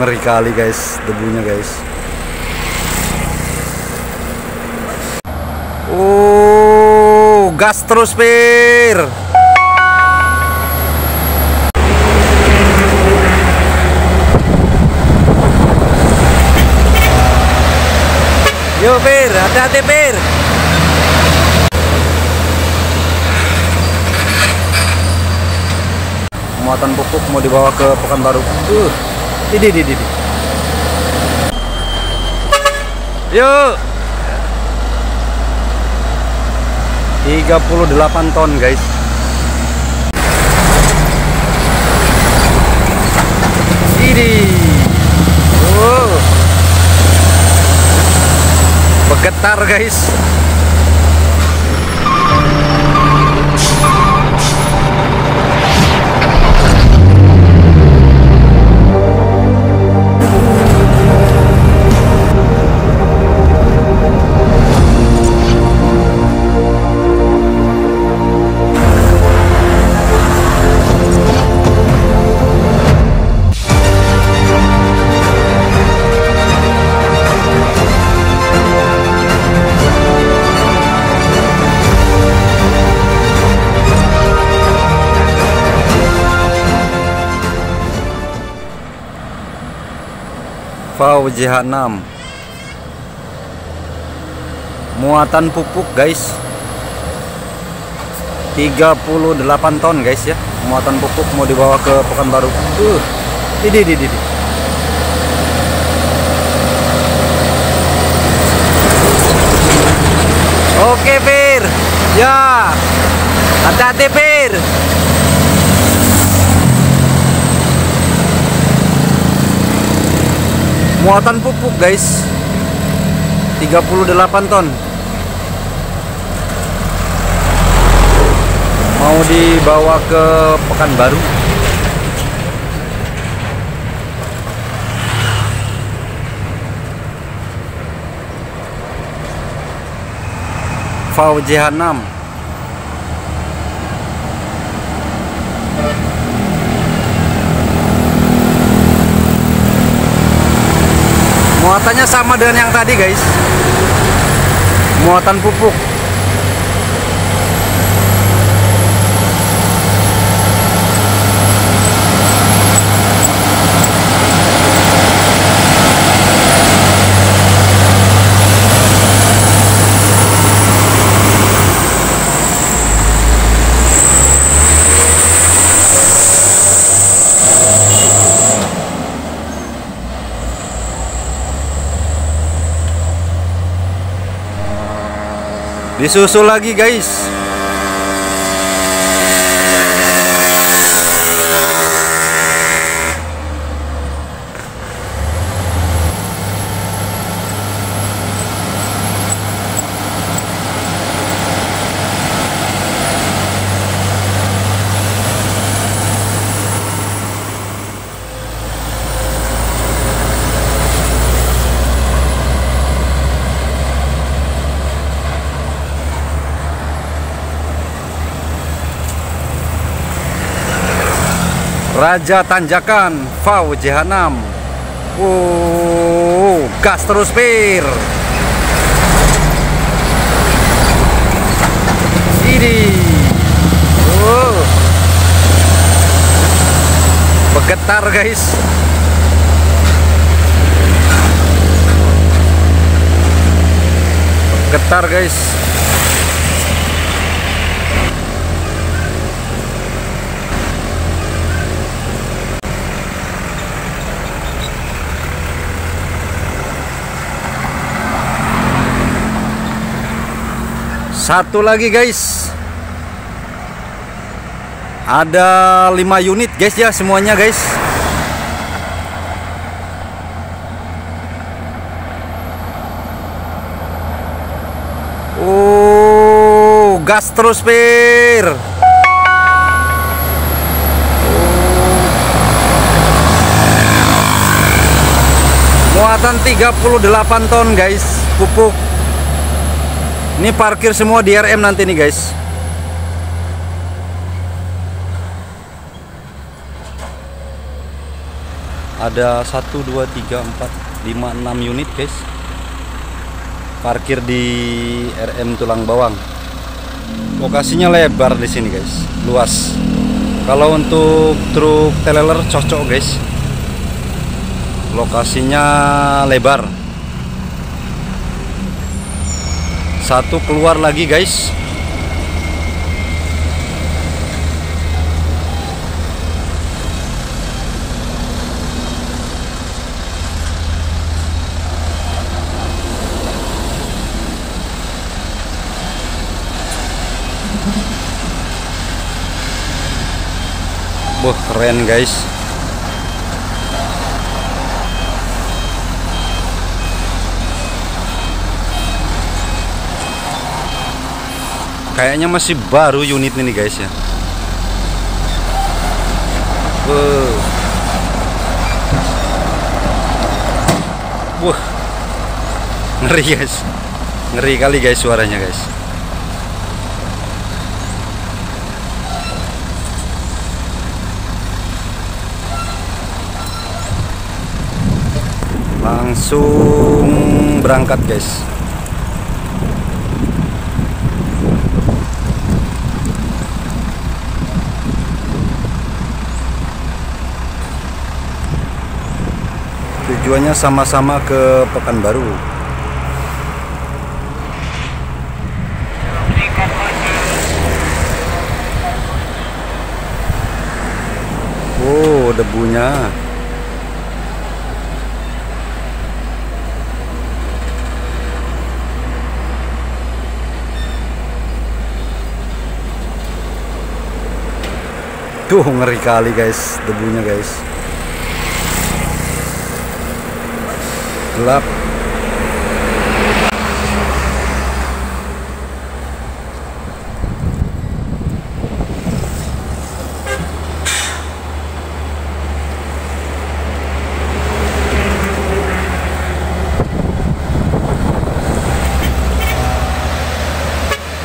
ngeri kali guys debunya guys. Oh, gas terus Pir. Yo Pir, hati-hati Pir. Muatan pupuk mau dibawa ke Pekanbaru. Ini. Yuk. 38 ton guys. Ini. Bergetar guys. VJH6 muatan pupuk guys 38 ton guys ya. Muatan pupuk mau dibawa ke Pekanbaru. Ini. Oke Pir. Ya. Hati-hati Pir. Muatan pupuk guys 38 ton mau dibawa ke Pekanbaru. VJH6 muatannya sama dengan yang tadi guys, muatan pupuk. Disusul lagi guys. Raja Tanjakan VJH6. Gas terus Pir. Ini. Bergetar guys. Bergetar guys. Satu lagi guys. Ada 5 unit guys ya semuanya guys. Gas terus Pir. Muatan 38 ton guys pupuk. Ini parkir semua di RM nanti nih guys. Ada 1, 2, 3, 4, 5, 6 unit guys. Parkir di RM Tulang Bawang. Lokasinya lebar di sini guys, luas. Kalau untuk truk trailer cocok guys. Lokasinya lebar. Satu keluar lagi guys. Wah, keren guys. Kayaknya masih baru unit ini guys ya. Wah, ngeri guys. Ngeri kali guys suaranya guys. Langsung berangkat guys. Tujuannya sama-sama ke Pekanbaru. Oh, debunya. Tuh, ngeri kali guys debunya guys. Gelap.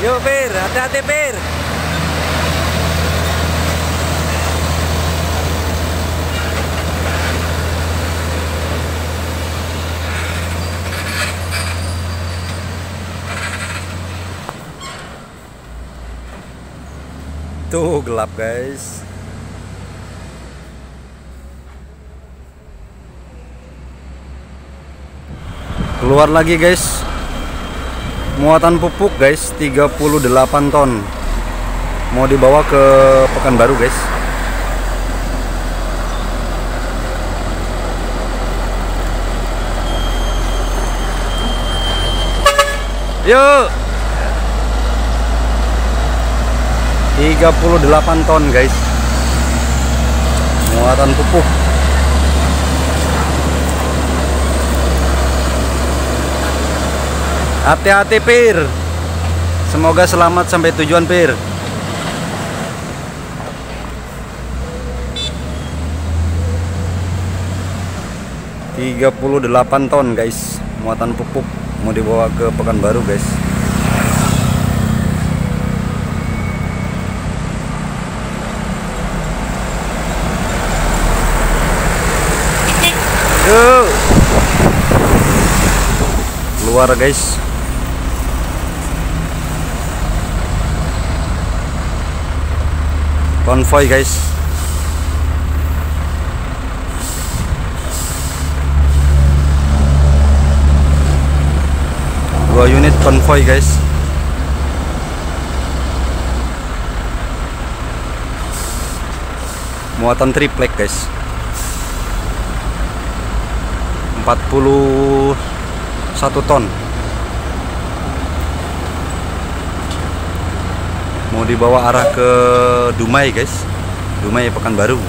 Yo Pir, hati-hati Pir. Tuh gelap guys. Keluar lagi guys. Muatan pupuk guys 38 ton. Mau dibawa ke Pekanbaru guys. Yuk. 38 ton guys. Muatan pupuk. Hati-hati Pir. Semoga selamat sampai tujuan Pir. $38 ton guys. Muatan pupuk mau dibawa ke Pekanbaru guys. Keluar guys. Konvoy guys. Dua unit konvoy guys. Muatan triplek guys. 41 ton. Mau dibawa arah ke Dumai guys. Dumai Pekanbaru.